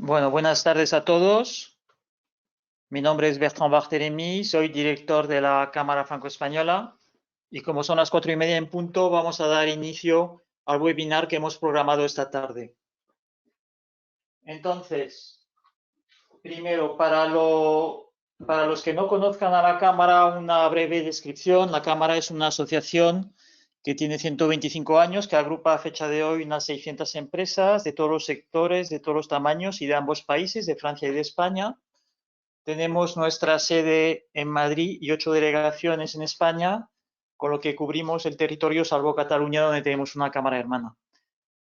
Bueno, buenas tardes a todos. Mi nombre es Bertrand Barthélemy, soy director de la Cámara Franco-Española y como son las 4:30 en punto, vamos a dar inicio al webinar que hemos programado esta tarde. Entonces, primero, para los que no conozcan a la Cámara, una breve descripción. La Cámara es una asociación que tiene 125 años, que agrupa a fecha de hoy unas 600 empresas de todos los sectores, de todos los tamaños y de ambos países, de Francia y de España. Tenemos nuestra sede en Madrid y 8 delegaciones en España, con lo que cubrimos el territorio salvo Cataluña, donde tenemos una cámara hermana.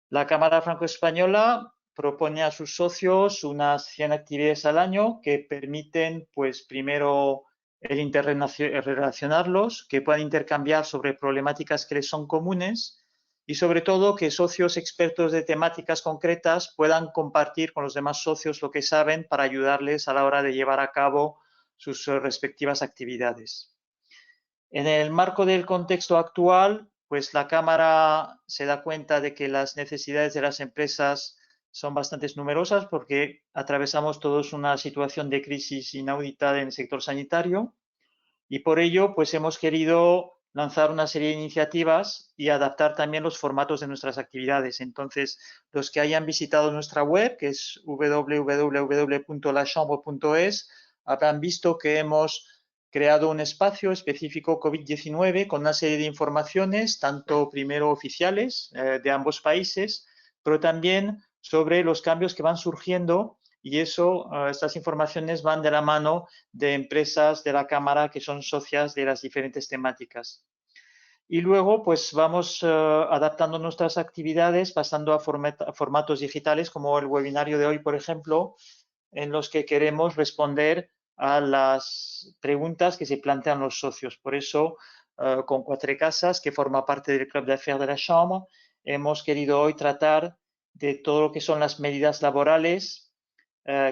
La Cámara Franco-Española propone a sus socios unas 100 actividades al año que permiten, pues, primero el interrelacionarlos, que puedan intercambiar sobre problemáticas que les son comunes y, sobre todo, que socios expertos de temáticas concretas puedan compartir con los demás socios lo que saben para ayudarles a la hora de llevar a cabo sus respectivas actividades. En el marco del contexto actual, pues la Cámara se da cuenta de que las necesidades de las empresas son bastante numerosas porque atravesamos todos una situación de crisis inaudita en el sector sanitario y por ello pues hemos querido lanzar una serie de iniciativas y adaptar también los formatos de nuestras actividades. Entonces, los que hayan visitado nuestra web, que es www.lachambre.es, habrán visto que hemos creado un espacio específico COVID-19 con una serie de informaciones, tanto primero oficiales de ambos países, pero también sobre los cambios que van surgiendo y estas informaciones van de la mano de empresas de la Cámara que son socias de las diferentes temáticas. Y luego, pues vamos adaptando nuestras actividades, pasando a formatos digitales, como el webinario de hoy, por ejemplo, en los que queremos responder a las preguntas que se plantean los socios. Por eso, con Quatre Casas, que forma parte del Club d'Affaires de la Chambre, hemos querido hoy tratar de todo lo que son las medidas laborales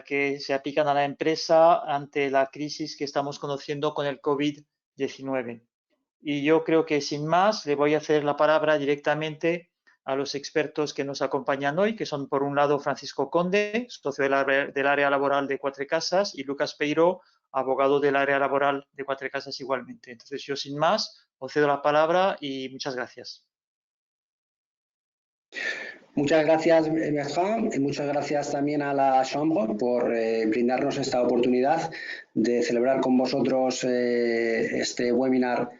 que se aplican a la empresa ante la crisis que estamos conociendo con el COVID-19. Y yo creo que sin más le voy a hacer la palabra directamente a los expertos que nos acompañan hoy, que son por un lado Francisco Conde, socio del área laboral de Quatre Casas, y Lucas Peiró, abogado del área laboral de Quatre Casas igualmente. Entonces yo sin más os cedo la palabra y muchas gracias. Muchas gracias, Bertrand, y muchas gracias también a la Chambre por brindarnos esta oportunidad de celebrar con vosotros este webinar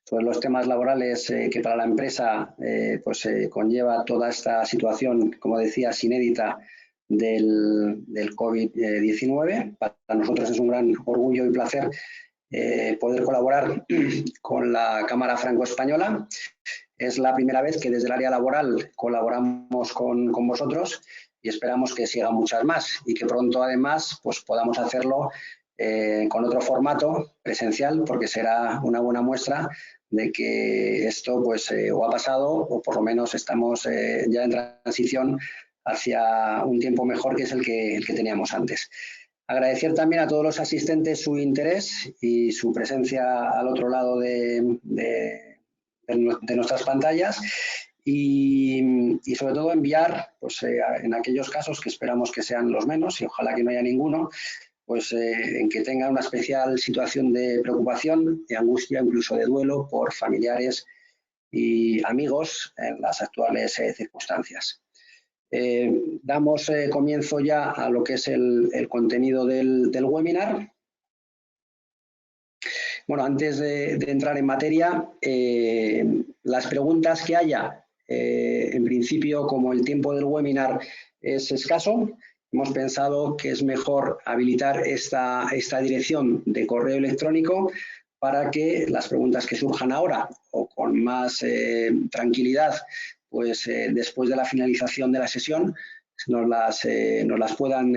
sobre los temas laborales que para la empresa conlleva toda esta situación, como decías, inédita del COVID-19. Para nosotros es un gran orgullo y placer poder colaborar con la Cámara Franco-Española. Es la primera vez que desde el área laboral colaboramos con vosotros y esperamos que sigan muchas más y que pronto además pues podamos hacerlo con otro formato presencial, porque será una buena muestra de que esto pues o ha pasado o por lo menos estamos ya en transición hacia un tiempo mejor, que es el que teníamos antes. Agradecer también a todos los asistentes su interés y su presencia al otro lado de nuestras pantallas y sobre todo enviar, pues en aquellos casos que esperamos que sean los menos y ojalá que no haya ninguno, pues en que tengan una especial situación de preocupación, de angustia, incluso de duelo por familiares y amigos en las actuales circunstancias. Damos comienzo ya a lo que es el contenido del webinar. Bueno, antes de entrar en materia, las preguntas que haya, en principio, como el tiempo del webinar es escaso, hemos pensado que es mejor habilitar esta dirección de correo electrónico para que las preguntas que surjan ahora o con más tranquilidad, pues después de la finalización de la sesión, nos las puedan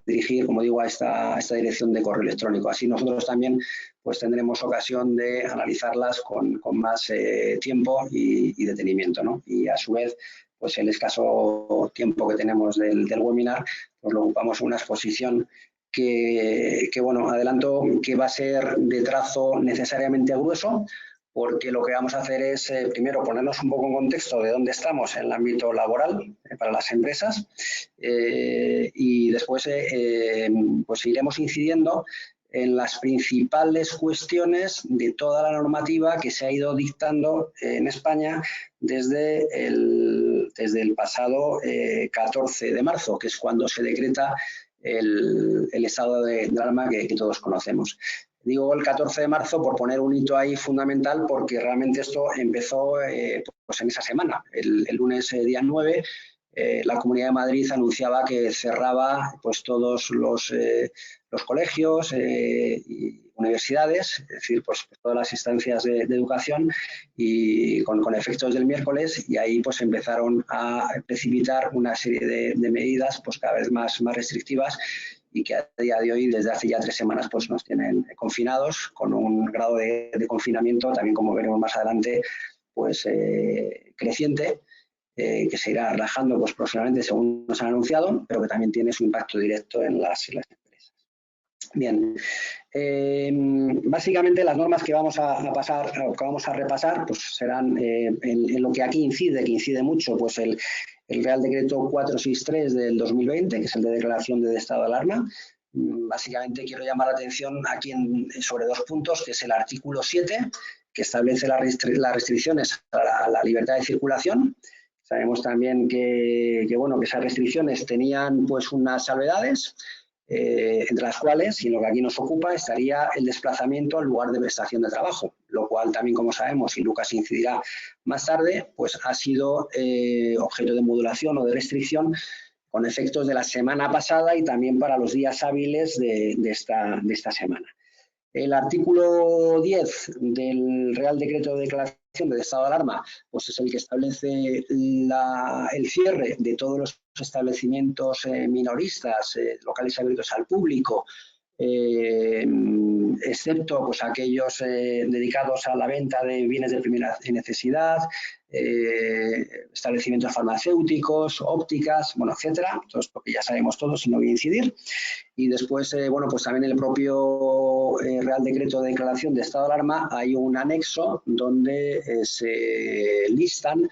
dirigir, como digo, a esta dirección de correo electrónico. Así nosotros también pues tendremos ocasión de analizarlas con más tiempo y detenimiento, ¿no? Y a su vez, pues el escaso tiempo que tenemos del webinar, pues lo ocupamos en una exposición que bueno, adelanto que va a ser de trazo necesariamente grueso, porque lo que vamos a hacer es, primero, ponernos un poco en contexto de dónde estamos en el ámbito laboral para las empresas y después pues iremos incidiendo en las principales cuestiones de toda la normativa que se ha ido dictando en España desde el pasado 14 de marzo, que es cuando se decreta el estado de alarma que todos conocemos. Digo el 14 de marzo por poner un hito ahí fundamental, porque realmente esto empezó pues en esa semana. El lunes día 9, la Comunidad de Madrid anunciaba que cerraba pues todos los colegios y universidades, es decir, pues todas las instancias de educación, y con efectos del miércoles, y ahí pues empezaron a precipitar una serie de medidas pues cada vez más restrictivas, y que a día de hoy, desde hace ya 3 semanas, pues nos tienen confinados con un grado de confinamiento, también como veremos más adelante, pues creciente, que se irá relajando pues próximamente según nos han anunciado, pero que también tiene su impacto directo en las empresas. Bien, básicamente las normas que vamos a pasar, o que vamos a repasar, pues serán en lo que aquí incide, que incide mucho, pues el Real Decreto 463 del 2020, que es el de declaración de estado de alarma. Básicamente quiero llamar la atención aquí sobre 2 puntos, que es el artículo 7, que establece las restricciones a la libertad de circulación. Sabemos también que esas restricciones tenían pues unas salvedades, entre las cuales, y en lo que aquí nos ocupa, estaría el desplazamiento al lugar de prestación de trabajo, lo cual también, como sabemos, y Lucas incidirá más tarde, pues ha sido objeto de modulación o de restricción con efectos de la semana pasada y también para los días hábiles de esta semana. El artículo 10 del Real Decreto de Declaración de Estado de Alarma pues es el que establece el cierre de todos los establecimientos minoristas, locales abiertos al público, excepto pues aquellos dedicados a la venta de bienes de primera necesidad, establecimientos farmacéuticos, ópticas, bueno, etcétera, todo esto que ya sabemos todos y no voy a incidir. Y después, pues también el propio Real Decreto de Declaración de Estado de Alarma hay un anexo donde se listan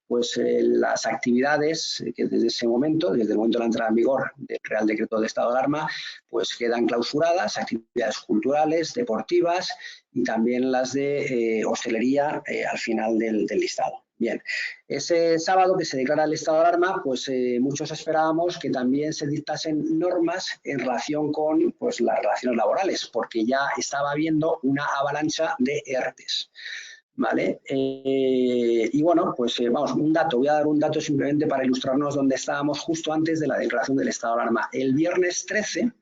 pues las actividades que desde el momento de la entrada en vigor del Real Decreto de Estado de Alarma, pues quedan clausuradas, actividades culturales, deportivas y también las de hostelería al final del listado. Bien, ese sábado que se declara el estado de alarma, pues muchos esperábamos que también se dictasen normas en relación con pues, las relaciones laborales, porque ya estaba habiendo una avalancha de ERTES. ¿Vale? Y bueno, pues vamos, voy a dar un dato simplemente para ilustrarnos dónde estábamos justo antes de la declaración del estado de alarma. El viernes 13,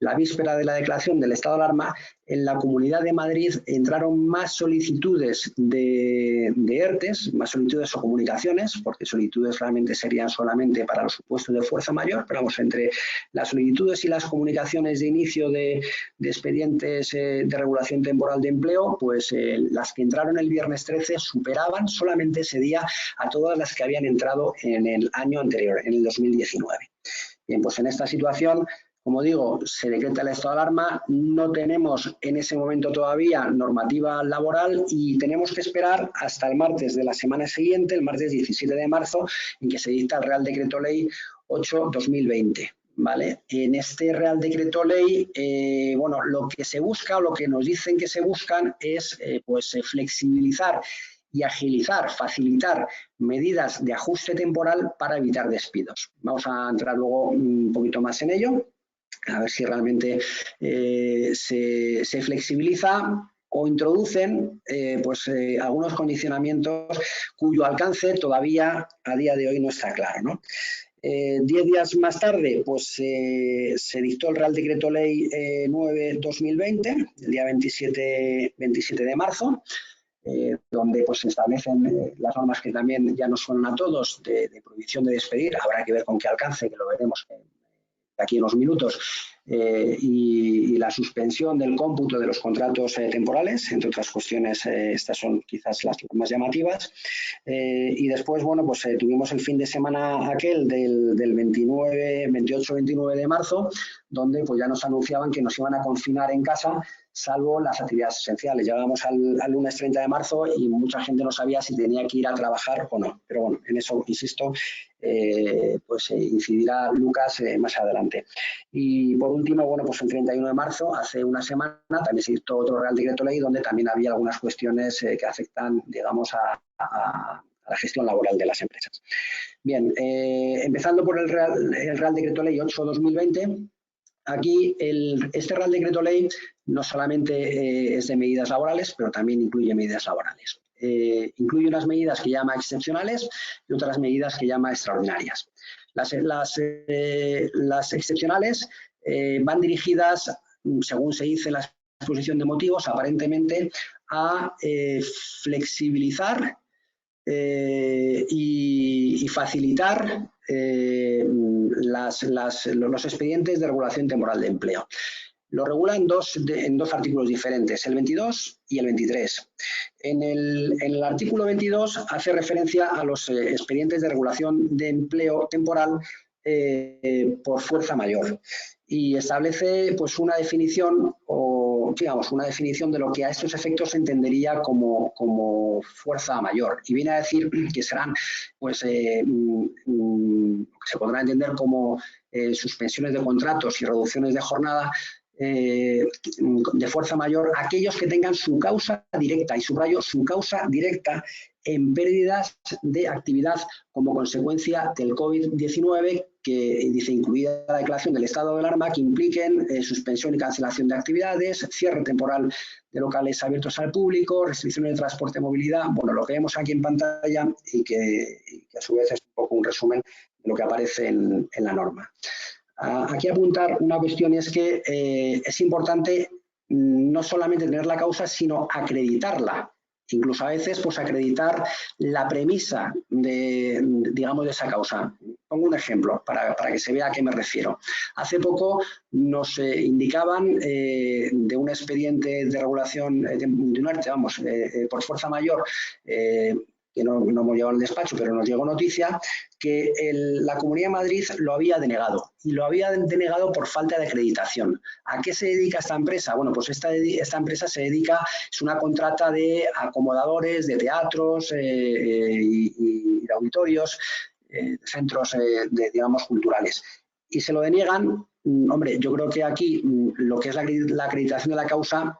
la víspera de la declaración del estado de alarma, en la Comunidad de Madrid entraron más solicitudes de ERTES, más solicitudes o comunicaciones, porque solicitudes realmente serían solamente para los supuestos de fuerza mayor, pero vamos, entre las solicitudes y las comunicaciones de inicio de expedientes de regulación temporal de empleo, pues las que entraron el viernes 13 superaban solamente ese día a todas las que habían entrado en el año anterior, en el 2019. Bien, pues en esta situación, como digo, se decreta el estado de alarma, no tenemos en ese momento todavía normativa laboral y tenemos que esperar hasta el martes de la semana siguiente, el martes 17 de marzo, en que se dicta el Real Decreto Ley 8/2020. ¿Vale? En este Real Decreto Ley, bueno, lo que se busca o lo que nos dicen que se buscan es pues flexibilizar y agilizar, facilitar medidas de ajuste temporal para evitar despidos. Vamos a entrar luego un poquito más en ello, a ver si realmente se flexibiliza o introducen algunos condicionamientos cuyo alcance todavía a día de hoy no está claro, ¿no? 10 días más tarde, pues se dictó el Real Decreto Ley 9/2020, el día 27 de marzo, donde pues, se establecen las normas que también ya nos suenan a todos de prohibición de despedir. Habrá que ver con qué alcance, que lo veremos de aquí en unos minutos, y la suspensión del cómputo de los contratos temporales, entre otras cuestiones, estas son quizás las más llamativas. Y después, bueno, pues tuvimos el fin de semana aquel del 28-29 de marzo, donde pues ya nos anunciaban que nos iban a confinar en casa salvo las actividades esenciales. Llegábamos al lunes 30 de marzo y mucha gente no sabía si tenía que ir a trabajar o no. Pero bueno, en eso, insisto, pues incidirá Lucas más adelante. Y por último, bueno, pues el 31 de marzo, hace una semana, también se dictó otro Real Decreto Ley donde también había algunas cuestiones que afectan, digamos, a la gestión laboral de las empresas. Bien, empezando por el Real Decreto Ley 8/2020, aquí este Real Decreto Ley no solamente es de medidas laborales, pero también incluye medidas laborales. Incluye unas medidas que llama excepcionales y otras medidas que llama extraordinarias. Las excepcionales van dirigidas, según se dice en la exposición de motivos, aparentemente a flexibilizar y facilitar los expedientes de regulación temporal de empleo. Lo regula en dos artículos diferentes, el 22 y el 23. En el artículo 22 hace referencia a los expedientes de regulación de empleo temporal por fuerza mayor y establece pues una definición una definición de lo que a estos efectos se entendería como fuerza mayor y viene a decir que serán pues se podrá entender como suspensiones de contratos y reducciones de jornada de fuerza mayor aquellos que tengan su causa directa, y subrayo su causa directa, en pérdidas de actividad como consecuencia del COVID-19, que dice incluida la declaración del estado de alarma, que impliquen suspensión y cancelación de actividades, cierre temporal de locales abiertos al público, restricciones de transporte y movilidad, bueno, lo que vemos aquí en pantalla y que a su vez es un poco un resumen de lo que aparece en la norma. Aquí apuntar una cuestión es que es importante no solamente tener la causa, sino acreditarla. Incluso a veces, pues acreditar la premisa de esa causa. Pongo un ejemplo para que se vea a qué me refiero. Hace poco nos indicaban de un expediente de regulación de un ERTE, por fuerza mayor, que no hemos llegado al despacho, pero nos llegó noticia que la Comunidad de Madrid lo había denegado, y lo había denegado por falta de acreditación. ¿A qué se dedica esta empresa? Bueno, pues esta empresa es una contrata de acomodadores, de teatros y de auditorios, centros, digamos, culturales. Y se lo deniegan. Hombre, yo creo que aquí lo que es la acreditación de la causa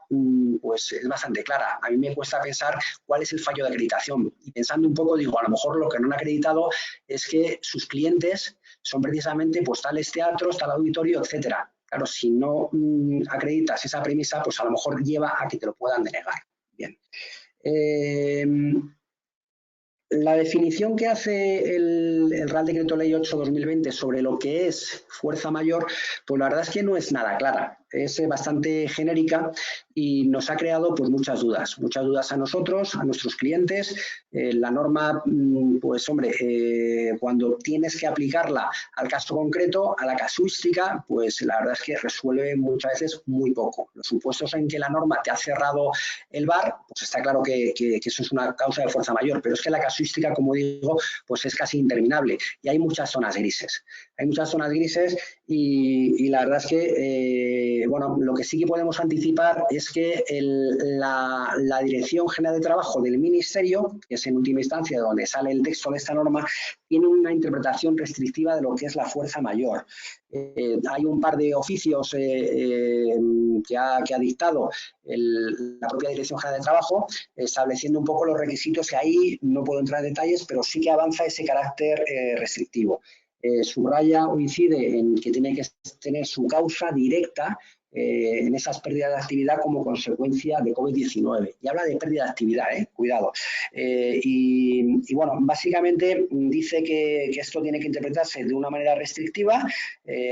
pues es bastante clara. A mí me cuesta pensar cuál es el fallo de acreditación. Y pensando un poco, digo, a lo mejor lo que no han acreditado es que sus clientes son precisamente pues tales teatros, tal auditorio, etcétera. Claro, si no acreditas esa premisa, pues a lo mejor lleva a que te lo puedan denegar. Bien. La definición que hace el Real Decreto Ley 8/2020 sobre lo que es fuerza mayor, pues la verdad es que no es nada clara, es bastante genérica y nos ha creado pues muchas dudas a nosotros, a nuestros clientes. La norma, pues hombre, cuando tienes que aplicarla al caso concreto, a la casuística, pues la verdad es que resuelve muchas veces muy poco. Los supuestos en que la norma te ha cerrado el bar, pues está claro que eso es una causa de fuerza mayor, pero es que la casuística, como digo, pues es casi interminable y hay muchas zonas grises. Y la verdad es que, bueno, lo que sí que podemos anticipar es que la Dirección General de Trabajo del Ministerio, que es en última instancia donde sale el texto de esta norma, tiene una interpretación restrictiva de lo que es la fuerza mayor. Hay un par de oficios que ha dictado la propia Dirección General de Trabajo, estableciendo un poco los requisitos, que ahí no puedo entrar en detalles, pero sí que avanza ese carácter restrictivo. Subraya o incide en que tiene que tener su causa directa en esas pérdidas de actividad como consecuencia de COVID-19. Y habla de pérdida de actividad, cuidado. Y bueno, básicamente dice que esto tiene que interpretarse de una manera restrictiva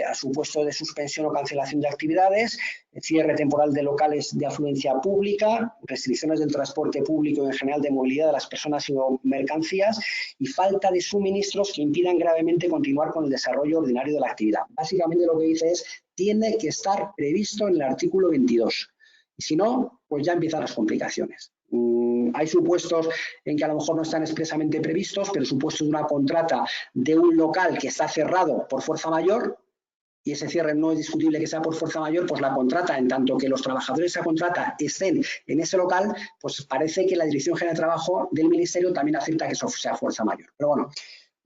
a supuesto de suspensión o cancelación de actividades, cierre temporal de locales de afluencia pública, restricciones del transporte público y en general de movilidad de las personas y mercancías, y falta de suministros que impidan gravemente continuar con el desarrollo ordinario de la actividad. Básicamente lo que dice es: tiene que estar previsto en el artículo 22. Y si no, pues ya empiezan las complicaciones. Hay supuestos en que a lo mejor no están expresamente previstos, pero el supuesto de una contrata de un local que está cerrado por fuerza mayor y ese cierre no es discutible que sea por fuerza mayor, pues la contrata, en tanto que los trabajadores de esa contrata estén en ese local, pues parece que la Dirección General de Trabajo del Ministerio también acepta que eso sea fuerza mayor. Pero bueno,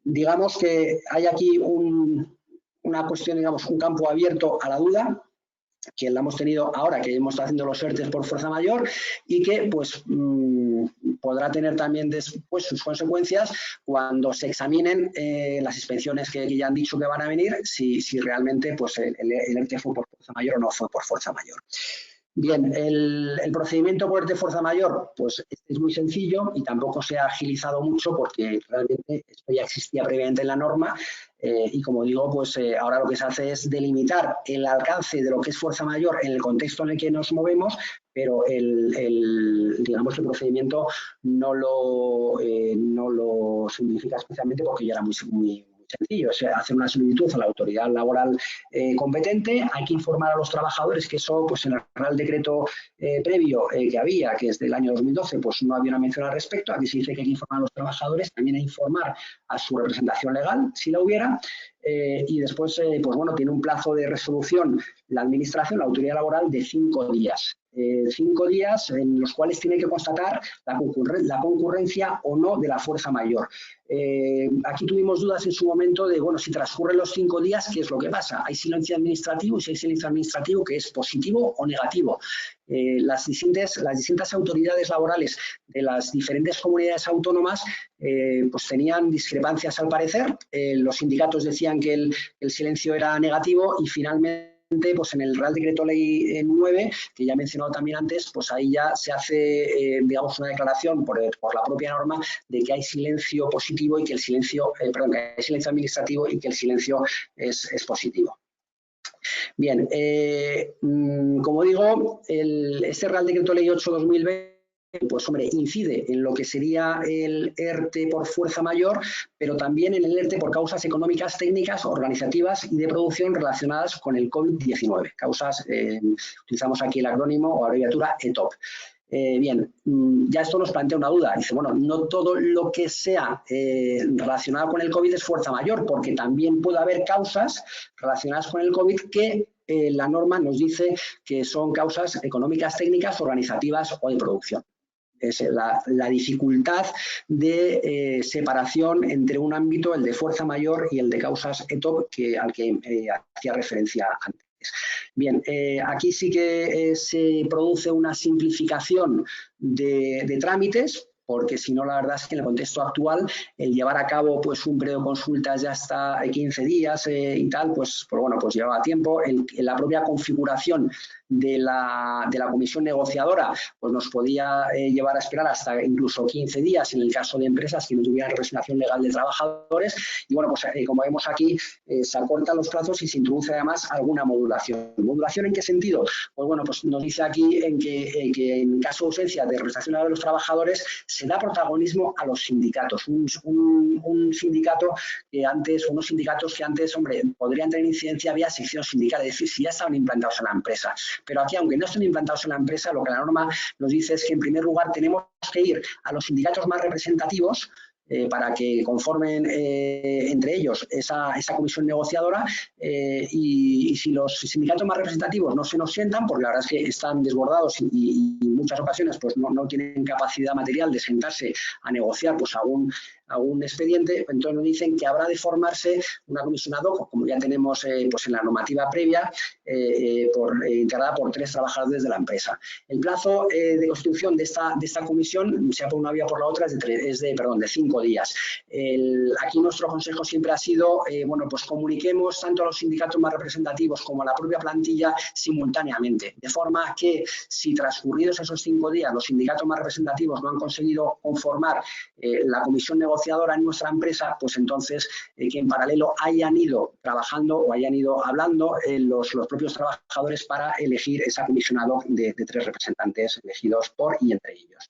digamos que hay aquí una cuestión, digamos, un campo abierto a la duda, que la hemos tenido ahora que hemos estado haciendo los ERTEs por fuerza mayor y que pues podrá tener también después sus consecuencias cuando se examinen las inspecciones que ya han dicho que van a venir, si realmente pues el ERTE fue por fuerza mayor o no fue por fuerza mayor. Bien, el procedimiento por ERTE fuerza mayor, pues es muy sencillo y tampoco se ha agilizado mucho porque realmente esto ya existía previamente en la norma y como digo, pues ahora lo que se hace es delimitar el alcance de lo que es fuerza mayor en el contexto en el que nos movemos, pero digamos que el procedimiento no lo simplifica especialmente porque ya era muy sencillo, o sea, hacer una solicitud a la autoridad laboral competente, hay que informar a los trabajadores que eso, pues en el Real Decreto previo que había, que es del año 2012, pues no había una mención al respecto, aquí se dice que hay que informar a los trabajadores, también hay que informar a su representación legal, si la hubiera, y después, pues bueno, tiene un plazo de resolución la administración, la autoridad laboral, de 5 días. 5 días en los cuales tiene que constatar la concurrencia o no de la fuerza mayor. Aquí tuvimos dudas en su momento de, bueno, si transcurren los 5 días, ¿qué es lo que pasa? ¿Hay silencio administrativo? Y si hay silencio administrativo, ¿qué es positivo o negativo? Las distintas autoridades laborales de las diferentes comunidades autónomas pues tenían discrepancias al parecer. Los sindicatos decían que el silencio era negativo y finalmente pues en el Real Decreto Ley 9, que ya he mencionado también antes, pues ahí ya se hace, digamos, una declaración por la propia norma de que hay silencio positivo y que el silencio, que hay silencio administrativo y que el silencio es positivo. Bien, como digo, este Real Decreto Ley 8/2020 pues hombre, incide en lo que sería el ERTE por fuerza mayor, pero también en el ERTE por causas económicas, técnicas, organizativas y de producción relacionadas con el COVID-19. Causas, utilizamos aquí el acrónimo o abreviatura ETOP. Bien, ya esto nos plantea una duda. Dice, bueno, no todo lo que sea relacionado con el COVID es fuerza mayor, porque también puede haber causas relacionadas con el COVID que la norma nos dice que son causas económicas, técnicas, organizativas o de producción. Es la dificultad de separación entre un ámbito, el de fuerza mayor, y el de causas ETOP, al que hacía referencia antes. Bien, aquí sí que se produce una simplificación de trámites, porque si no, la verdad es que en el contexto actual, el llevar a cabo pues un periodo de consultas ya hasta 15 días y tal, pues bueno, pues llevaba tiempo. La propia configuración de la comisión negociadora pues nos podía llevar a esperar hasta incluso 15 días en el caso de empresas que no tuvieran representación legal de trabajadores. Y bueno, pues como vemos aquí, se acortan los plazos y se introduce además alguna modulación. ¿Modulación en qué sentido? Pues bueno, pues nos dice aquí en que en caso de ausencia de representación legal de los trabajadores se da protagonismo a los sindicatos. Un sindicato que antes, unos sindicatos que antes, hombre, podrían tener incidencia vía sección sindical, es decir, si ya estaban implantados en la empresa. Pero aquí, aunque no estén implantados en la empresa, lo que la norma nos dice es que en primer lugar tenemos que ir a los sindicatos más representativos para que conformen entre ellos esa comisión negociadora y si los sindicatos más representativos no se nos sientan, porque la verdad es que están desbordados y en muchas ocasiones pues no tienen capacidad material de sentarse a negociar pues algún expediente, entonces nos dicen que habrá de formarse una comisión ad hoc, como ya tenemos pues en la normativa previa, integrada por 3 trabajadores de la empresa. El plazo de constitución de esta comisión, sea por una vía o por la otra, es de 5 días. Aquí nuestro consejo siempre ha sido, bueno, pues comuniquemos tanto a los sindicatos más representativos como a la propia plantilla simultáneamente, de forma que si transcurridos esos 5 días los sindicatos más representativos no han conseguido conformar la comisión negociadora en nuestra empresa, pues entonces que en paralelo hayan ido trabajando o hayan ido hablando los propios trabajadores para elegir esa comisión ad hoc de 3 representantes elegidos por y entre ellos.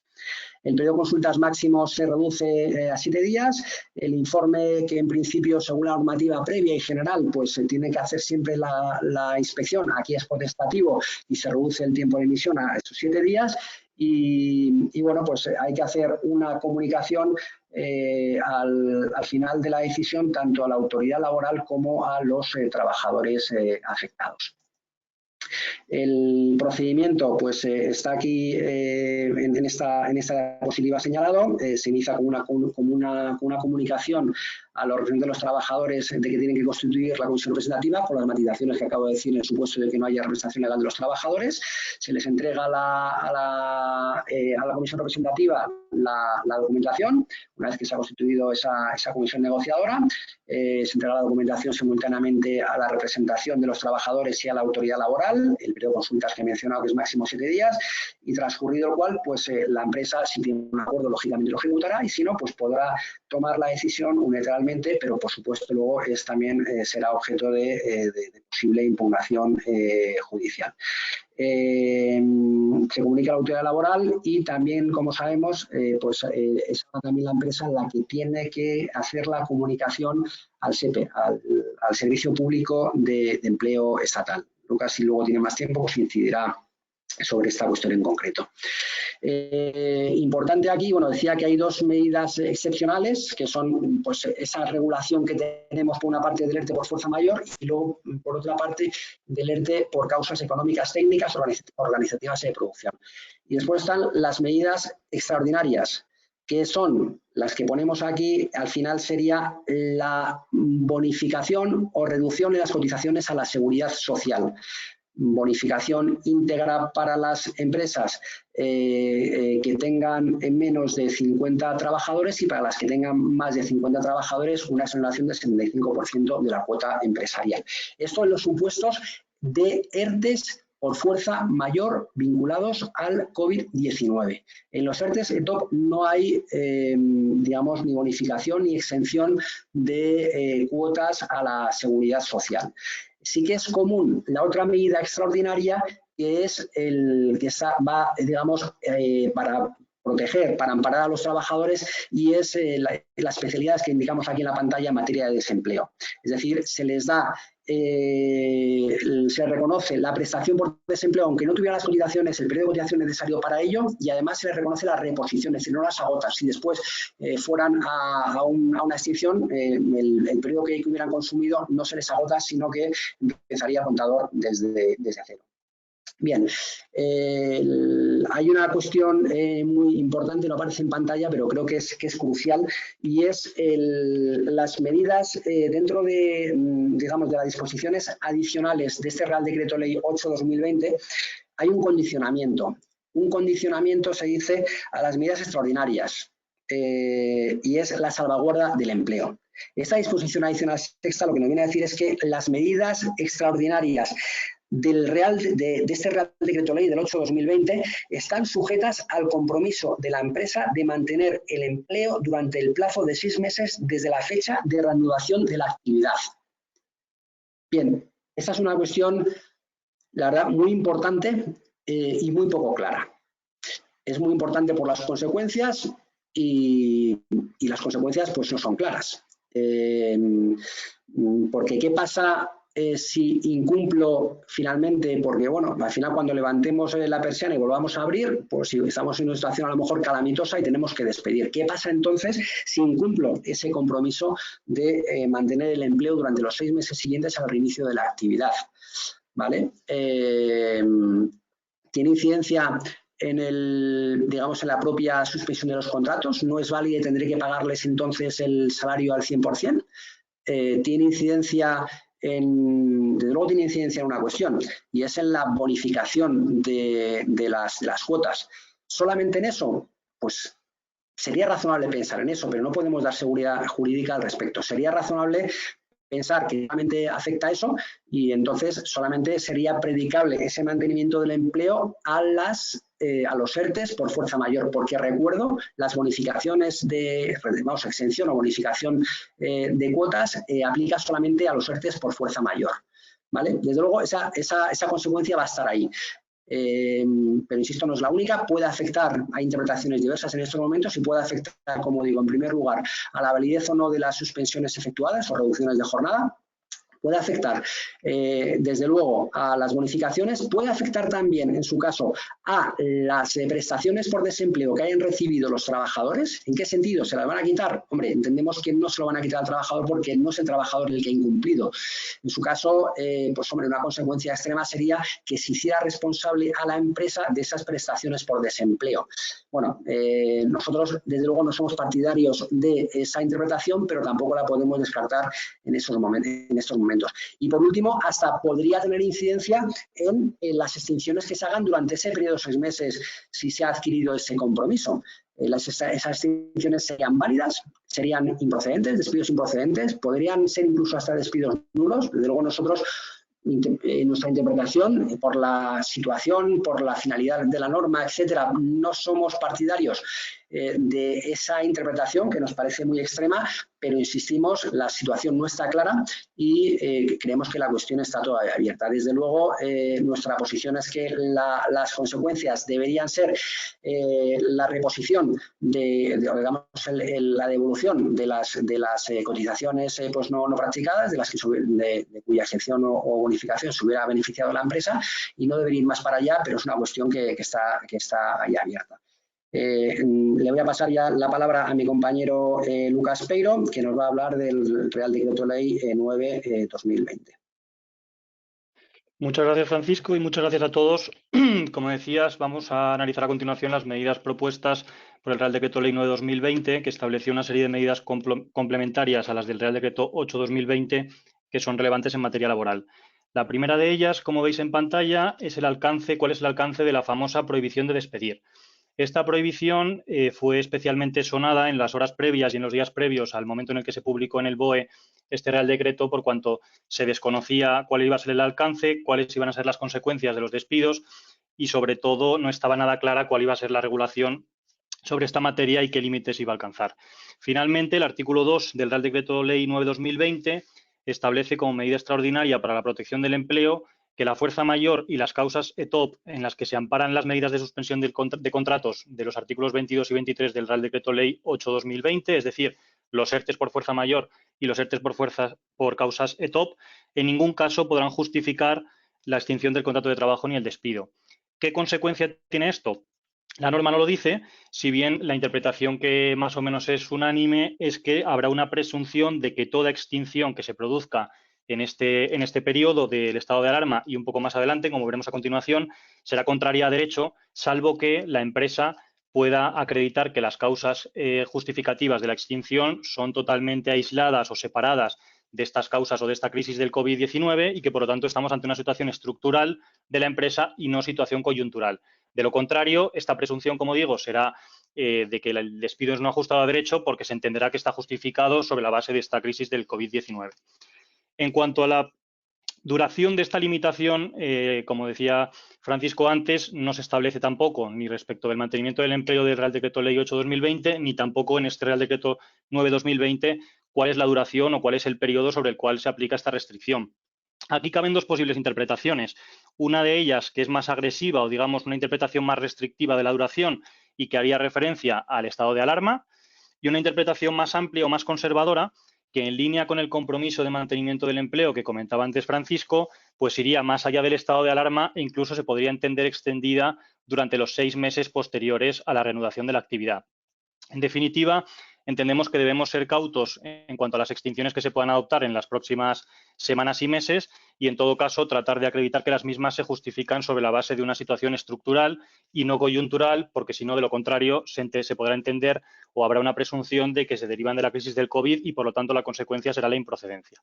El periodo de consultas máximo se reduce a 7 días. El informe que en principio, según la normativa previa y general, pues se tiene que hacer siempre la inspección, aquí es potestativo y se reduce el tiempo de emisión a esos 7 días. Y bueno, pues hay que hacer una comunicación al final de la decisión tanto a la autoridad laboral como a los trabajadores afectados. El procedimiento pues está aquí en esta diapositiva señalado. Se inicia con una comunicación a los representantes de los trabajadores de que tienen que constituir la comisión representativa por las matizaciones que acabo de decir en el supuesto de que no haya representación legal de los trabajadores. Se les entrega a la comisión representativa la documentación. Una vez que se ha constituido esa comisión negociadora, se entrega la documentación simultáneamente a la representación de los trabajadores y a la autoridad laboral, el periodo de consultas que he mencionado, que es máximo 7 días, y transcurrido el cual, pues la empresa, si tiene un acuerdo, lógicamente lo ejecutará, y si no, pues podrá tomar la decisión unilateralmente, pero por supuesto luego también será objeto de posible impugnación judicial. Se comunica a la autoridad laboral y también, como sabemos, es también la empresa la que tiene que hacer la comunicación al SEPE, al Servicio Público de Empleo Estatal. Lucas, si luego tiene más tiempo, pues incidirá sobre esta cuestión en concreto. Importante aquí, bueno, decía que hay dos medidas excepcionales, que son pues esa regulación que tenemos por una parte del ERTE por fuerza mayor y luego por otra parte del ERTE por causas económicas, técnicas, organizativas de producción. Y después están las medidas extraordinarias, que son las que ponemos aquí. Al final sería la bonificación o reducción de las cotizaciones a la seguridad social. Bonificación íntegra para las empresas que tengan menos de 50 trabajadores y para las que tengan más de 50 trabajadores una exoneración del 75% de la cuota empresarial. Esto en los supuestos de ERTES por fuerza mayor vinculados al COVID-19. En los ERTES ETOP no hay, digamos, ni bonificación ni exención de cuotas a la seguridad social. Sí que es común la otra medida extraordinaria, que es el que va, digamos, para proteger, para amparar a los trabajadores, y es las especialidades que indicamos aquí en la pantalla en materia de desempleo. Es decir, se les da, se reconoce la prestación por desempleo, aunque no tuviera las cotizaciones, el periodo de cotización necesario para ello, y además se les reconoce la reposición, es decir, no las agotas. Si después fueran a una extinción, el periodo que hubieran consumido no se les agota, sino que empezaría contador desde cero. Bien, hay una cuestión muy importante, no aparece en pantalla, pero creo que es crucial, y es las medidas dentro de, digamos, de las disposiciones adicionales de este Real Decreto Ley 8/2020. Hay un condicionamiento. Un condicionamiento se dice a las medidas extraordinarias y es la salvaguarda del empleo. Esta disposición adicional sexta lo que nos viene a decir es que las medidas extraordinarias de este Real Decreto Ley del 8/2020 están sujetas al compromiso de la empresa de mantener el empleo durante el plazo de 6 meses desde la fecha de reanudación de la actividad. Bien, esta es una cuestión, la verdad, muy importante y muy poco clara. Es muy importante por las consecuencias y las consecuencias pues no son claras. Porque ¿qué pasa si incumplo finalmente? Porque, bueno, al final cuando levantemos la persiana y volvamos a abrir, pues si estamos en una situación a lo mejor calamitosa y tenemos que despedir. ¿Qué pasa entonces si incumplo ese compromiso de mantener el empleo durante los 6 meses siguientes al reinicio de la actividad? ¿Vale? ¿Tiene incidencia digamos, en la propia suspensión de los contratos? ¿No es válida y tendré que pagarles entonces el salario al 100%? Tiene incidencia desde luego tiene incidencia en una cuestión, y es en la bonificación de las cuotas. ¿Solamente en eso? Pues sería razonable pensar en eso, pero no podemos dar seguridad jurídica al respecto. Sería razonable pensar que solamente afecta a eso, y entonces solamente sería predicable ese mantenimiento del empleo a los ERTES por fuerza mayor, porque recuerdo, las bonificaciones exención o bonificación de cuotas aplica solamente a los ERTES por fuerza mayor, ¿vale? Desde luego esa consecuencia va a estar ahí. Pero insisto, no es la única, puede afectar a interpretaciones diversas en estos momentos y puede afectar, como digo, en primer lugar, a la validez o no de las suspensiones efectuadas o reducciones de jornada. puede afectar desde luego a las bonificaciones, puede afectar también en su caso a las prestaciones por desempleo que hayan recibido los trabajadores. ¿En qué sentido? ¿Se las van a quitar? Hombre, entendemos que no se lo van a quitar al trabajador porque no es el trabajador el que ha incumplido. En su caso, pues hombre, una consecuencia extrema sería que se hiciera responsable a la empresa de esas prestaciones por desempleo. Bueno, nosotros desde luego no somos partidarios de esa interpretación, pero tampoco la podemos descartar en estos momentos. Y por último, hasta podría tener incidencia en las extinciones que se hagan durante ese periodo de 6 meses si se ha adquirido ese compromiso. Esas extinciones serían válidas, serían improcedentes, despidos improcedentes, podrían ser incluso hasta despidos nulos. Desde luego nosotros, nuestra interpretación, por la situación, por la finalidad de la norma, etcétera, no somos partidarios de esa interpretación que nos parece muy extrema, pero insistimos, la situación no está clara y creemos que la cuestión está todavía abierta. Desde luego, nuestra posición es que las consecuencias deberían ser la reposición digamos, la devolución de las cotizaciones pues no practicadas, de cuya excepción o bonificación se hubiera beneficiado la empresa, y no debería ir más para allá, pero es una cuestión que está ahí abierta. Le voy a pasar ya la palabra a mi compañero Lucas Peiro, que nos va a hablar del Real Decreto Ley 9/2020. Muchas gracias, Francisco, y muchas gracias a todos. Como decías, vamos a analizar a continuación las medidas propuestas por el Real Decreto Ley 9/2020, que estableció una serie de medidas complementarias a las del Real Decreto 8/2020, que son relevantes en materia laboral. La primera de ellas, como veis en pantalla, es cuál es el alcance de la famosa prohibición de despedir. Esta prohibición fue especialmente sonada en las horas previas y en los días previos al momento en el que se publicó en el BOE este Real Decreto, por cuanto se desconocía cuál iba a ser el alcance, cuáles iban a ser las consecuencias de los despidos y, sobre todo, no estaba nada clara cuál iba a ser la regulación sobre esta materia y qué límites iba a alcanzar. Finalmente, el artículo 2 del Real Decreto Ley 9/2020 establece como medida extraordinaria para la protección del empleo que la fuerza mayor y las causas ETOP en las que se amparan las medidas de suspensión de contratos de los artículos 22 y 23 del Real Decreto Ley 8/2020, es decir, los ERTEs por fuerza mayor y los ERTEs por causas ETOP, en ningún caso podrán justificar la extinción del contrato de trabajo ni el despido. ¿Qué consecuencia tiene esto? La norma no lo dice, si bien la interpretación que más o menos es unánime es que habrá una presunción de que toda extinción que se produzca en este periodo del estado de alarma y un poco más adelante, como veremos a continuación, será contraria a derecho, salvo que la empresa pueda acreditar que las causas justificativas de la extinción son totalmente aisladas o separadas de estas causas o de esta crisis del COVID-19 y que, por lo tanto, estamos ante una situación estructural de la empresa y no situación coyuntural. De lo contrario, esta presunción, como digo, será de que el despido es no ajustado a derecho porque se entenderá que está justificado sobre la base de esta crisis del COVID-19. En cuanto a la duración de esta limitación, como decía Francisco antes, no se establece tampoco ni respecto del mantenimiento del empleo del Real Decreto Ley 8/2020, ni tampoco en este Real Decreto 9/2020 cuál es la duración o cuál es el periodo sobre el cual se aplica esta restricción. Aquí caben dos posibles interpretaciones. Una de ellas, que es más agresiva o, digamos, una interpretación más restrictiva de la duración y que haría referencia al estado de alarma, y una interpretación más amplia o más conservadora, que en línea con el compromiso de mantenimiento del empleo que comentaba antes Francisco, pues iría más allá del estado de alarma e incluso se podría entender extendida durante los 6 meses posteriores a la reanudación de la actividad. En definitiva, entendemos que debemos ser cautos en cuanto a las extinciones que se puedan adoptar en las próximas semanas y meses y, en todo caso, tratar de acreditar que las mismas se justifican sobre la base de una situación estructural y no coyuntural, porque si no, de lo contrario, se podrá entender o habrá una presunción de que se derivan de la crisis del COVID y, por lo tanto, la consecuencia será la improcedencia.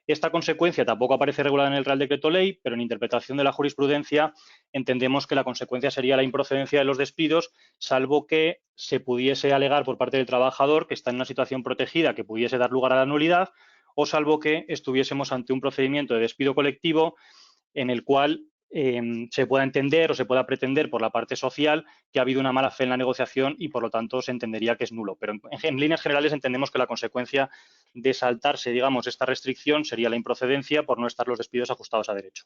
Esta consecuencia tampoco aparece regulada en el Real Decreto Ley, pero en interpretación de la jurisprudencia entendemos que la consecuencia sería la improcedencia de los despidos, salvo que se pudiese alegar por parte del trabajador que está en una situación protegida que pudiese dar lugar a la nulidad, o salvo que estuviésemos ante un procedimiento de despido colectivo en el cual se pueda entender o se pueda pretender por la parte social que ha habido una mala fe en la negociación y, por lo tanto, se entendería que es nulo. Pero en líneas generales entendemos que la consecuencia de saltarse, digamos, esta restricción sería la improcedencia por no estar los despidos ajustados a derecho.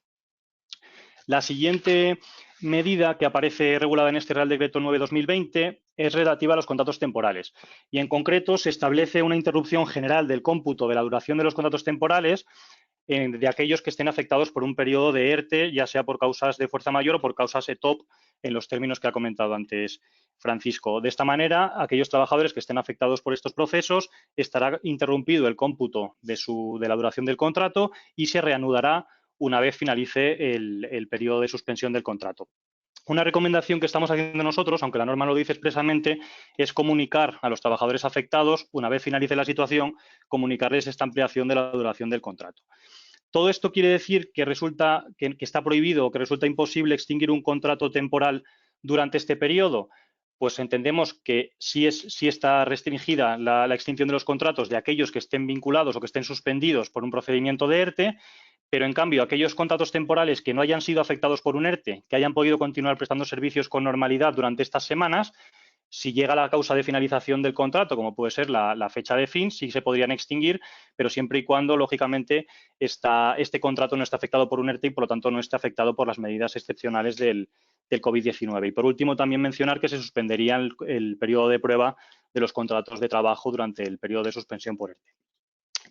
La siguiente medida que aparece regulada en este Real Decreto 9/2020 es relativa a los contratos temporales y, en concreto, se establece una interrupción general del cómputo de la duración de los contratos temporales de aquellos que estén afectados por un periodo de ERTE, ya sea por causas de fuerza mayor o por causas ETOP, en los términos que ha comentado antes Francisco. De esta manera, aquellos trabajadores que estén afectados por estos procesos, estará interrumpido el cómputo de la duración del contrato y se reanudará una vez finalice el periodo de suspensión del contrato. Una recomendación que estamos haciendo nosotros, aunque la norma lo dice expresamente, es comunicar a los trabajadores afectados, una vez finalice la situación, comunicarles esta ampliación de la duración del contrato. Todo esto quiere decir que resulta que está prohibido o que resulta imposible extinguir un contrato temporal durante este periodo. Pues entendemos que sí está restringida la extinción de los contratos de aquellos que estén vinculados o que estén suspendidos por un procedimiento de ERTE, pero en cambio aquellos contratos temporales que no hayan sido afectados por un ERTE, que hayan podido continuar prestando servicios con normalidad durante estas semanas, si llega la causa de finalización del contrato, como puede ser la fecha de fin, sí se podrían extinguir, pero siempre y cuando, lógicamente, este contrato no está afectado por un ERTE y, por lo tanto, no esté afectado por las medidas excepcionales del COVID-19. Y, por último, también mencionar que se suspendería el periodo de prueba de los contratos de trabajo durante el periodo de suspensión por ERTE.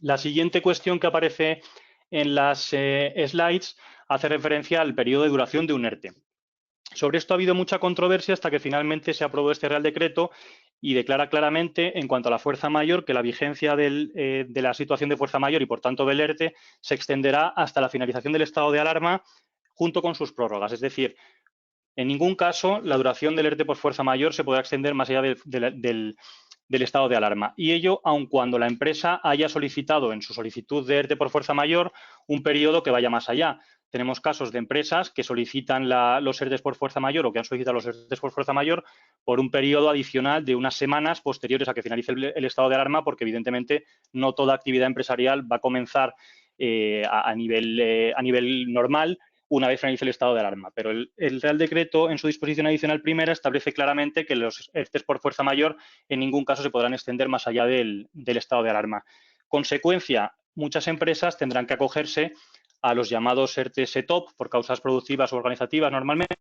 La siguiente cuestión que aparece en las slides hace referencia al periodo de duración de un ERTE. Sobre esto ha habido mucha controversia hasta que finalmente se aprobó este Real Decreto y declara claramente, en cuanto a la fuerza mayor, que la vigencia de la situación de fuerza mayor y, por tanto, del ERTE se extenderá hasta la finalización del estado de alarma junto con sus prórrogas. Es decir, en ningún caso la duración del ERTE por fuerza mayor se podrá extender más allá del estado de alarma. Y ello aun cuando la empresa haya solicitado en su solicitud de ERTE por fuerza mayor un periodo que vaya más allá. Tenemos casos de empresas que solicitan los ERTEs por fuerza mayor o que han solicitado los ERTEs por fuerza mayor por un periodo adicional de unas semanas posteriores a que finalice el estado de alarma, porque evidentemente no toda actividad empresarial va a comenzar a nivel normal una vez finalice el estado de alarma. Pero el Real Decreto, en su disposición adicional primera, establece claramente que los ERTEs por fuerza mayor en ningún caso se podrán extender más allá del estado de alarma. Consecuencia, muchas empresas tendrán que acogerse a los llamados ERTEs ETOP por causas productivas o organizativas normalmente,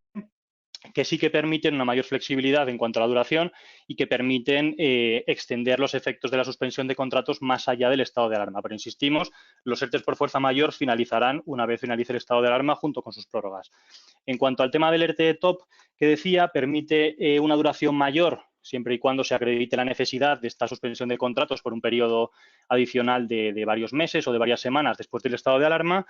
que sí que permiten una mayor flexibilidad en cuanto a la duración y que permiten extender los efectos de la suspensión de contratos más allá del estado de alarma. Pero insistimos, los ERTEs por fuerza mayor finalizarán una vez finalice el estado de alarma junto con sus prórrogas. En cuanto al tema del ERTE ETOP, que decía, permite una duración mayor siempre y cuando se acredite la necesidad de esta suspensión de contratos por un periodo adicional de varios meses o de varias semanas después del estado de alarma.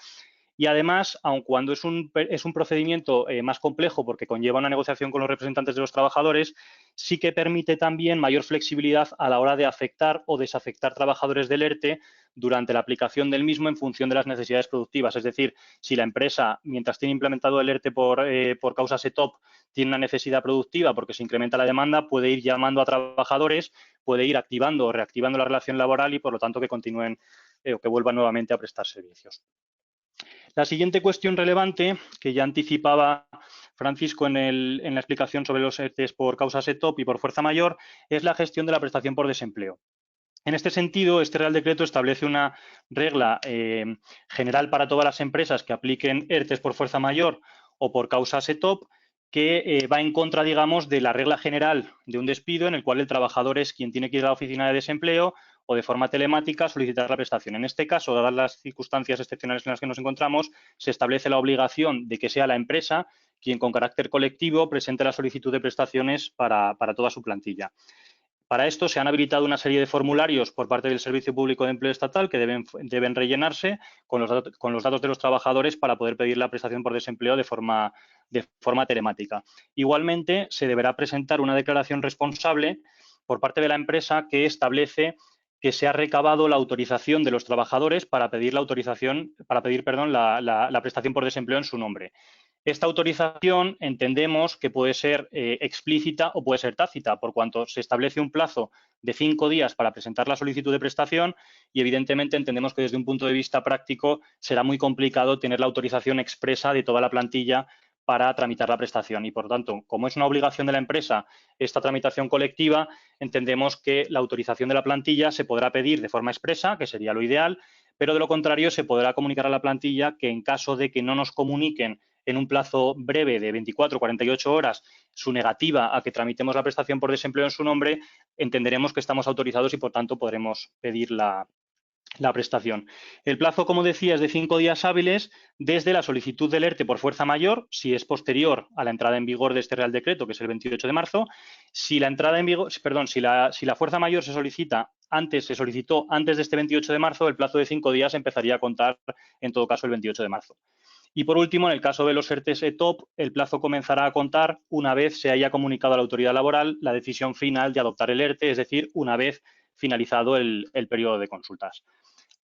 Y además, aun cuando es un procedimiento más complejo porque conlleva una negociación con los representantes de los trabajadores, sí que permite también mayor flexibilidad a la hora de afectar o desafectar trabajadores del ERTE durante la aplicación del mismo en función de las necesidades productivas. Es decir, si la empresa, mientras tiene implementado el ERTE por causas ETOP, tiene una necesidad productiva porque se incrementa la demanda, puede ir llamando a trabajadores, puede ir activando o reactivando la relación laboral y, por lo tanto, que continúen o que vuelvan nuevamente a prestar servicios. La siguiente cuestión relevante, que ya anticipaba Francisco en la explicación sobre los ERTEs por causas ETOP y por fuerza mayor, es la gestión de la prestación por desempleo. En este sentido, este Real Decreto establece una regla general para todas las empresas que apliquen ERTEs por fuerza mayor o por causas ETOP, que va en contra, digamos, de la regla general de un despido en el cual el trabajador es quien tiene que ir a la oficina de desempleo o de forma telemática solicitar la prestación. En este caso, dadas las circunstancias excepcionales en las que nos encontramos, se establece la obligación de que sea la empresa quien con carácter colectivo presente la solicitud de prestaciones para toda su plantilla. Para esto se han habilitado una serie de formularios por parte del Servicio Público de Empleo Estatal que deben rellenarse con los datos de los trabajadores para poder pedir la prestación por desempleo de forma telemática. Igualmente, se deberá presentar una declaración responsable por parte de la empresa que establece que se ha recabado la autorización de los trabajadores para pedir la prestación por desempleo en su nombre. Esta autorización entendemos que puede ser explícita o puede ser tácita, por cuanto se establece un plazo de 5 días para presentar la solicitud de prestación y, evidentemente, entendemos que desde un punto de vista práctico será muy complicado tener la autorización expresa de toda la plantilla para tramitar la prestación. Y, por tanto, como es una obligación de la empresa esta tramitación colectiva, entendemos que la autorización de la plantilla se podrá pedir de forma expresa, que sería lo ideal, pero de lo contrario se podrá comunicar a la plantilla que en caso de que no nos comuniquen en un plazo breve de 24 o 48 horas su negativa a que tramitemos la prestación por desempleo en su nombre, entenderemos que estamos autorizados y, por tanto, podremos pedir la la prestación. El plazo, como decía, es de 5 días hábiles desde la solicitud del ERTE por fuerza mayor, si es posterior a la entrada en vigor de este Real Decreto, que es el 28 de marzo. Si la entrada en vigor, perdón, si la fuerza mayor se solicitó antes de este 28 de marzo, el plazo de 5 días empezaría a contar, en todo caso, el 28 de marzo. Y por último, en el caso de los ERTEs ETOP, el plazo comenzará a contar una vez se haya comunicado a la autoridad laboral la decisión final de adoptar el ERTE, es decir, una vez finalizado el periodo de consultas.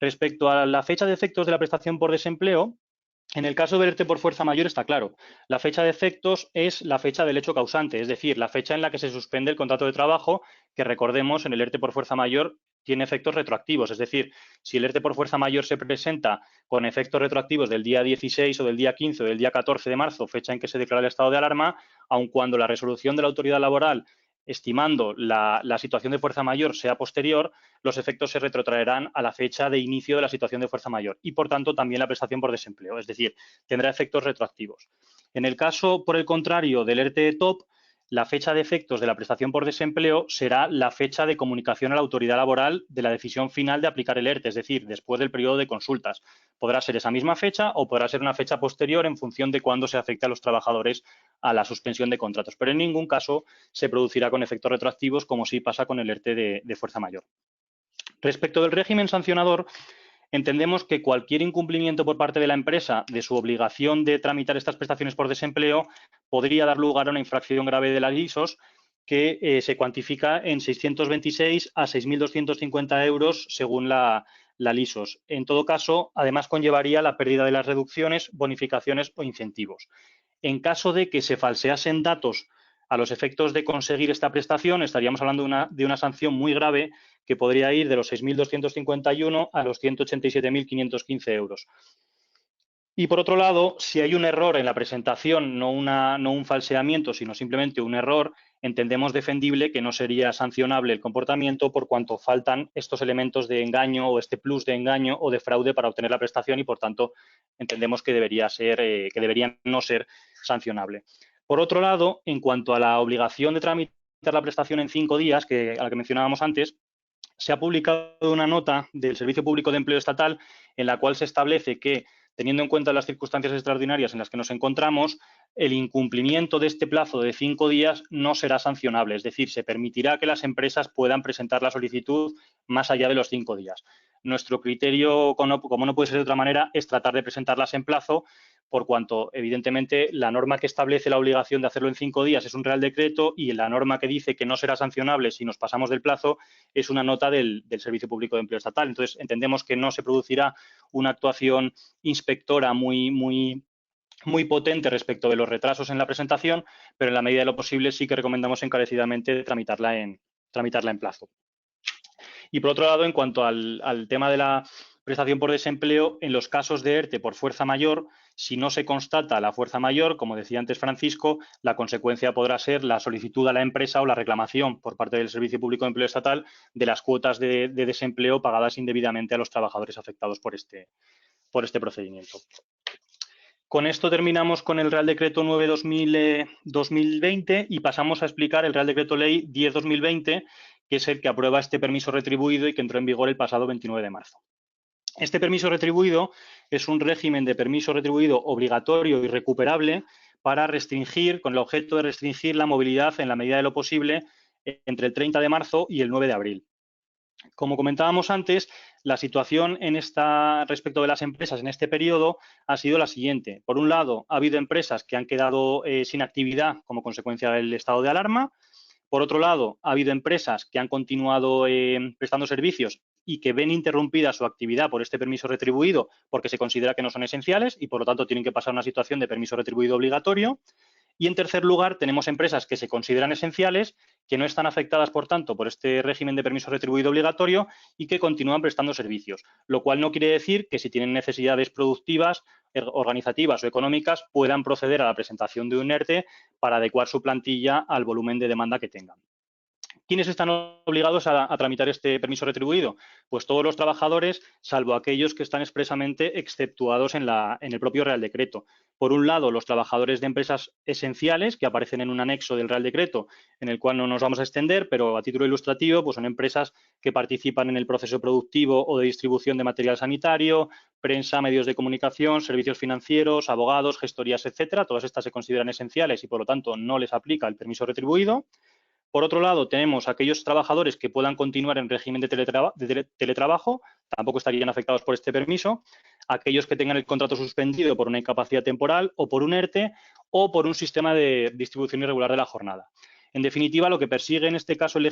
Respecto a la fecha de efectos de la prestación por desempleo, en el caso del ERTE por fuerza mayor está claro. La fecha de efectos es la fecha del hecho causante, es decir, la fecha en la que se suspende el contrato de trabajo, que recordemos en el ERTE por fuerza mayor tiene efectos retroactivos. Es decir, si el ERTE por fuerza mayor se presenta con efectos retroactivos del día 16 o del día 15 o del día 14 de marzo, fecha en que se declara el estado de alarma, aun cuando la resolución de la autoridad laboral estimando la situación de fuerza mayor sea posterior, los efectos se retrotraerán a la fecha de inicio de la situación de fuerza mayor y, por tanto, también la prestación por desempleo, es decir, tendrá efectos retroactivos. En el caso, por el contrario, del ERTE TOP, la fecha de efectos de la prestación por desempleo será la fecha de comunicación a la autoridad laboral de la decisión final de aplicar el ERTE, es decir, después del periodo de consultas. Podrá ser esa misma fecha o podrá ser una fecha posterior en función de cuándo se afecte a los trabajadores a la suspensión de contratos, pero en ningún caso se producirá con efectos retroactivos como sí pasa con el ERTE de fuerza mayor. Respecto del régimen sancionador, entendemos que cualquier incumplimiento por parte de la empresa de su obligación de tramitar estas prestaciones por desempleo podría dar lugar a una infracción grave de las ISOs que se cuantifica en 626 a 6.250 euros según la LISOS. En todo caso, además conllevaría la pérdida de las reducciones, bonificaciones o incentivos. En caso de que se falseasen datos a los efectos de conseguir esta prestación, estaríamos hablando de una sanción muy grave que podría ir de los 6.251 a los 187.515 euros. Y por otro lado, si hay un error en la presentación, no un falseamiento, sino simplemente un error, entendemos defendible que no sería sancionable el comportamiento por cuanto faltan estos elementos de engaño o este plus de engaño o de fraude para obtener la prestación y, por tanto, entendemos que debería no ser sancionable. Por otro lado, en cuanto a la obligación de tramitar la prestación en 5 días, a la que mencionábamos antes, se ha publicado una nota del Servicio Público de Empleo Estatal en la cual se establece que, teniendo en cuenta las circunstancias extraordinarias en las que nos encontramos, el incumplimiento de este plazo de 5 días no será sancionable. Es decir, se permitirá que las empresas puedan presentar la solicitud más allá de los 5 días. Nuestro criterio, como no puede ser de otra manera, es tratar de presentarlas en plazo, por cuanto, evidentemente, la norma que establece la obligación de hacerlo en 5 días es un Real Decreto y la norma que dice que no será sancionable si nos pasamos del plazo es una nota del Servicio Público de Empleo Estatal. Entonces, entendemos que no se producirá una actuación inspectora muy potente respecto de los retrasos en la presentación, pero en la medida de lo posible sí que recomendamos encarecidamente tramitarla en plazo. Y por otro lado, en cuanto al tema de la prestación por desempleo, en los casos de ERTE por fuerza mayor, si no se constata la fuerza mayor, como decía antes Francisco, la consecuencia podrá ser la solicitud a la empresa o la reclamación por parte del Servicio Público de Empleo Estatal de las cuotas de desempleo pagadas indebidamente a los trabajadores afectados por este procedimiento. Con esto terminamos con el Real Decreto 9/2020 y pasamos a explicar el Real Decreto Ley 10/2020, que es el que aprueba este permiso retribuido y que entró en vigor el pasado 29 de marzo. Este permiso retribuido es un régimen de permiso retribuido obligatorio y recuperable para restringir, con el objeto de restringir la movilidad en la medida de lo posible entre el 30 de marzo y el 9 de abril. Como comentábamos antes, la situación respecto de las empresas en este periodo ha sido la siguiente. Por un lado, ha habido empresas que han quedado sin actividad como consecuencia del estado de alarma. Por otro lado, ha habido empresas que han continuado prestando servicios y que ven interrumpida su actividad por este permiso retribuido porque se considera que no son esenciales y, por lo tanto, tienen que pasar a una situación de permiso retribuido obligatorio. Y, en tercer lugar, tenemos empresas que se consideran esenciales, que no están afectadas, por tanto, por este régimen de permiso retribuido obligatorio y que continúan prestando servicios, lo cual no quiere decir que si tienen necesidades productivas, organizativas o económicas puedan proceder a la presentación de un ERTE para adecuar su plantilla al volumen de demanda que tengan. ¿Quiénes están obligados a tramitar este permiso retribuido? Pues todos los trabajadores, salvo aquellos que están expresamente exceptuados en el propio Real Decreto. Por un lado, los trabajadores de empresas esenciales, que aparecen en un anexo del Real Decreto, en el cual no nos vamos a extender, pero a título ilustrativo, pues son empresas que participan en el proceso productivo o de distribución de material sanitario, prensa, medios de comunicación, servicios financieros, abogados, gestorías, etcétera. Todas estas se consideran esenciales y, por lo tanto, no les aplica el permiso retribuido. Por otro lado, tenemos aquellos trabajadores que puedan continuar en régimen de teletrabajo, tampoco estarían afectados por este permiso, aquellos que tengan el contrato suspendido por una incapacidad temporal o por un ERTE o por un sistema de distribución irregular de la jornada. En definitiva, lo que persigue en este caso el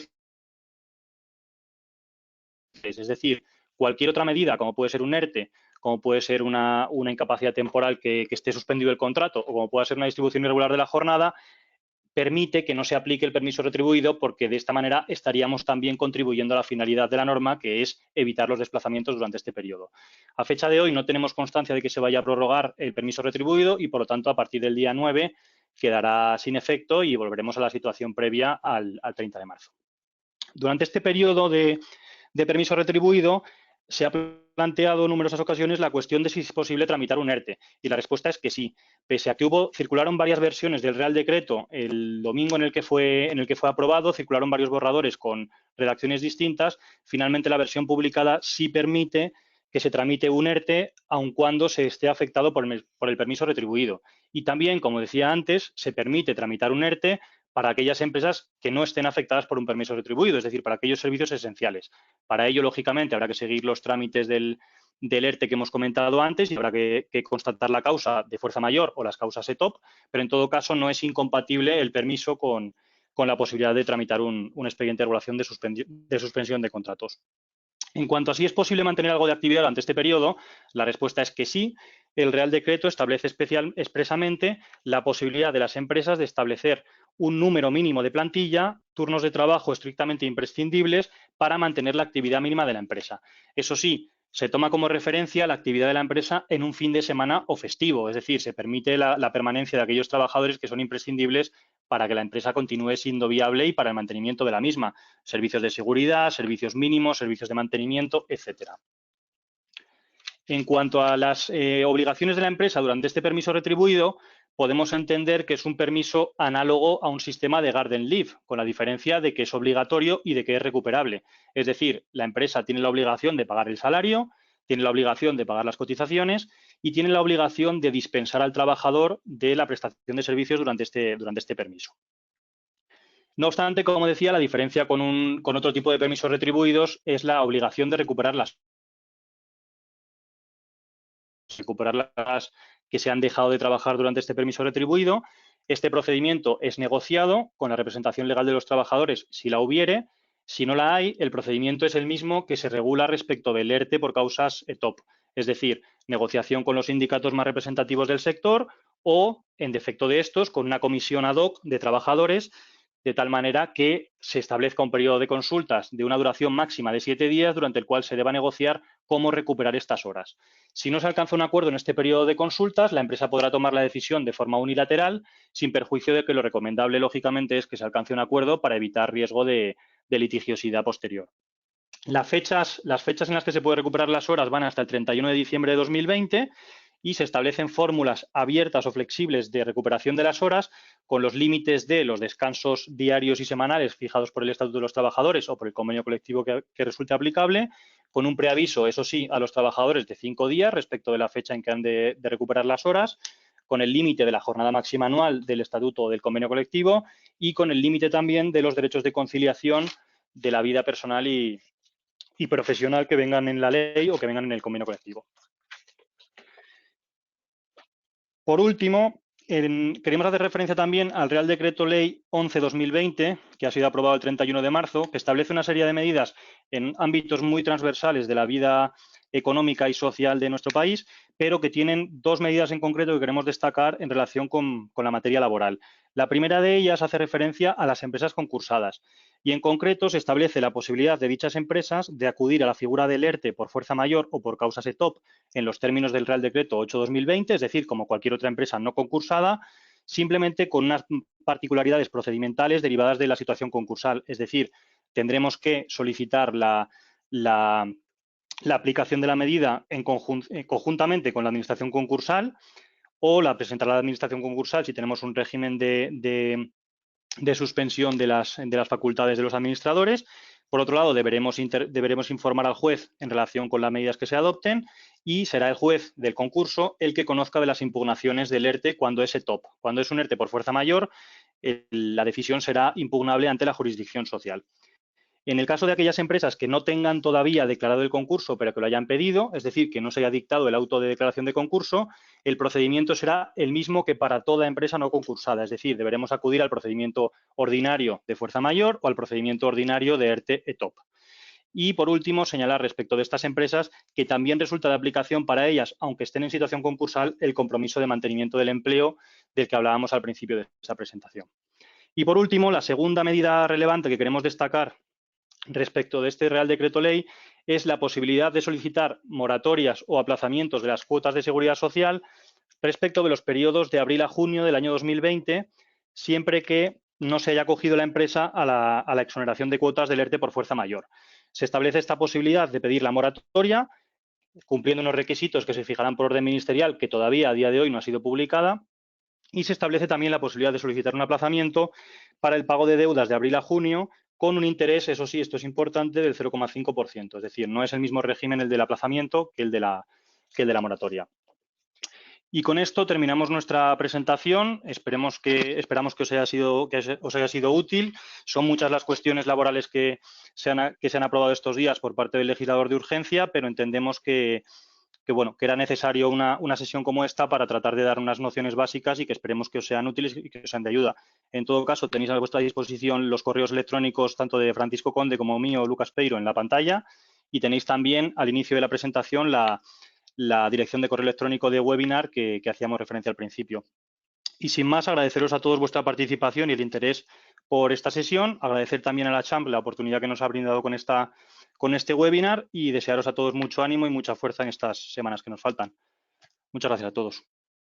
es decir, cualquier otra medida, como puede ser un ERTE, como puede ser una incapacidad temporal que esté suspendido el contrato o como pueda ser una distribución irregular de la jornada, permite que no se aplique el permiso retribuido porque de esta manera estaríamos también contribuyendo a la finalidad de la norma, que es evitar los desplazamientos durante este periodo. A fecha de hoy no tenemos constancia de que se vaya a prorrogar el permiso retribuido y, por lo tanto, a partir del día 9 quedará sin efecto y volveremos a la situación previa al 30 de marzo. Durante este periodo de permiso retribuido se ha planteado en numerosas ocasiones la cuestión de si es posible tramitar un ERTE y la respuesta es que sí. Pese a que circularon varias versiones del Real Decreto el domingo en el que fue aprobado, circularon varios borradores con redacciones distintas, finalmente la versión publicada sí permite que se tramite un ERTE aun cuando se esté afectado por el permiso retribuido. Y también, como decía antes, se permite tramitar un ERTE para aquellas empresas que no estén afectadas por un permiso retribuido, es decir, para aquellos servicios esenciales. Para ello, lógicamente, habrá que seguir los trámites del ERTE que hemos comentado antes y habrá que constatar la causa de fuerza mayor o las causas ETOP, pero en todo caso no es incompatible el permiso con la posibilidad de tramitar un expediente de regulación de suspensión de contratos. En cuanto a si es posible mantener algo de actividad durante este periodo, la respuesta es que sí. El Real Decreto establece expresamente la posibilidad de las empresas de establecer un número mínimo de plantilla, turnos de trabajo estrictamente imprescindibles para mantener la actividad mínima de la empresa. Eso sí, se toma como referencia la actividad de la empresa en un fin de semana o festivo, es decir, se permite la permanencia de aquellos trabajadores que son imprescindibles para que la empresa continúe siendo viable y para el mantenimiento de la misma. Servicios de seguridad, servicios mínimos, servicios de mantenimiento, etcétera. En cuanto a las obligaciones de la empresa durante este permiso retribuido, podemos entender que es un permiso análogo a un sistema de garden leave, con la diferencia de que es obligatorio y de que es recuperable. Es decir, la empresa tiene la obligación de pagar el salario, tiene la obligación de pagar las cotizaciones y tiene la obligación de dispensar al trabajador de la prestación de servicios durante este permiso. No obstante, como decía, la diferencia con otro tipo de permisos retribuidos es la obligación de recuperar las que se han dejado de trabajar durante este permiso retribuido. Este procedimiento es negociado con la representación legal de los trabajadores si la hubiere. Si no la hay, el procedimiento es el mismo que se regula respecto del ERTE por causas ETOP, es decir, negociación con los sindicatos más representativos del sector o, en defecto de estos, con una comisión ad hoc de trabajadores, de tal manera que se establezca un periodo de consultas de una duración máxima de 7 días durante el cual se deba negociar cómo recuperar estas horas. Si no se alcanza un acuerdo en este periodo de consultas, la empresa podrá tomar la decisión de forma unilateral, sin perjuicio de que lo recomendable, lógicamente, es que se alcance un acuerdo para evitar riesgo de litigiosidad posterior. Las fechas en las que se puede recuperar las horas van hasta el 31 de diciembre de 2020 y se establecen fórmulas abiertas o flexibles de recuperación de las horas con los límites de los descansos diarios y semanales fijados por el Estatuto de los Trabajadores o por el convenio colectivo que resulte aplicable, con un preaviso, eso sí, a los trabajadores de 5 días respecto de la fecha en que han de recuperar las horas, con el límite de la jornada máxima anual del Estatuto o del convenio colectivo y con el límite también de los derechos de conciliación de la vida personal y profesional que vengan en la ley o que vengan en el convenio colectivo. Por último, queremos hacer referencia también al Real Decreto Ley 11/2020, que ha sido aprobado el 31 de marzo, que establece una serie de medidas en ámbitos muy transversales de la vida económica y social de nuestro país, pero que tienen dos medidas en concreto que queremos destacar en relación con la materia laboral. La primera de ellas hace referencia a las empresas concursadas y en concreto se establece la posibilidad de dichas empresas de acudir a la figura del ERTE por fuerza mayor o por causas ETOP en los términos del Real Decreto 8/2020, es decir, como cualquier otra empresa no concursada, simplemente con unas particularidades procedimentales derivadas de la situación concursal. Es decir, tendremos que solicitar la aplicación de la medida conjuntamente con la administración concursal, o la presentará la administración concursal si tenemos un régimen de suspensión de las facultades de los administradores. Por otro lado, deberemos informar al juez en relación con las medidas que se adopten, y será el juez del concurso el que conozca de las impugnaciones del ERTE cuando es ETOP. Cuando es un ERTE por fuerza mayor, la decisión será impugnable ante la jurisdicción social. En el caso de aquellas empresas que no tengan todavía declarado el concurso, pero que lo hayan pedido, es decir, que no se haya dictado el auto de declaración de concurso, el procedimiento será el mismo que para toda empresa no concursada. Es decir, deberemos acudir al procedimiento ordinario de fuerza mayor o al procedimiento ordinario de ERTE-ETOP. Y, por último, señalar respecto de estas empresas que también resulta de aplicación para ellas, aunque estén en situación concursal, el compromiso de mantenimiento del empleo del que hablábamos al principio de esta presentación. Y, por último, la segunda medida relevante que queremos destacar respecto de este Real Decreto Ley es la posibilidad de solicitar moratorias o aplazamientos de las cuotas de seguridad social respecto de los periodos de abril a junio del año 2020, siempre que no se haya acogido la empresa a la exoneración de cuotas del ERTE por fuerza mayor. Se establece esta posibilidad de pedir la moratoria, cumpliendo unos requisitos que se fijarán por orden ministerial, que todavía a día de hoy no ha sido publicada, y se establece también la posibilidad de solicitar un aplazamiento para el pago de deudas de abril a junio, con un interés, eso sí, esto es importante, del 0,5%. Es decir, no es el mismo régimen el del aplazamiento que el de la moratoria. Y con esto terminamos nuestra presentación. Esperamos que os haya sido útil. Son muchas las cuestiones laborales que se han aprobado estos días por parte del legislador de urgencia, pero entendemos que era necesario una sesión como esta para tratar de dar unas nociones básicas y que esperemos que os sean útiles y que os sean de ayuda. En todo caso, tenéis a vuestra disposición los correos electrónicos tanto de Francisco Conde como mío, Lucas Peiro, en la pantalla, y tenéis también al inicio de la presentación la dirección de correo electrónico de webinar que hacíamos referencia al principio. Y sin más, agradeceros a todos vuestra participación y el interés por esta sesión. Agradecer también a la CHAMP la oportunidad que nos ha brindado con este webinar, y desearos a todos mucho ánimo y mucha fuerza en estas semanas que nos faltan. Muchas gracias a todos.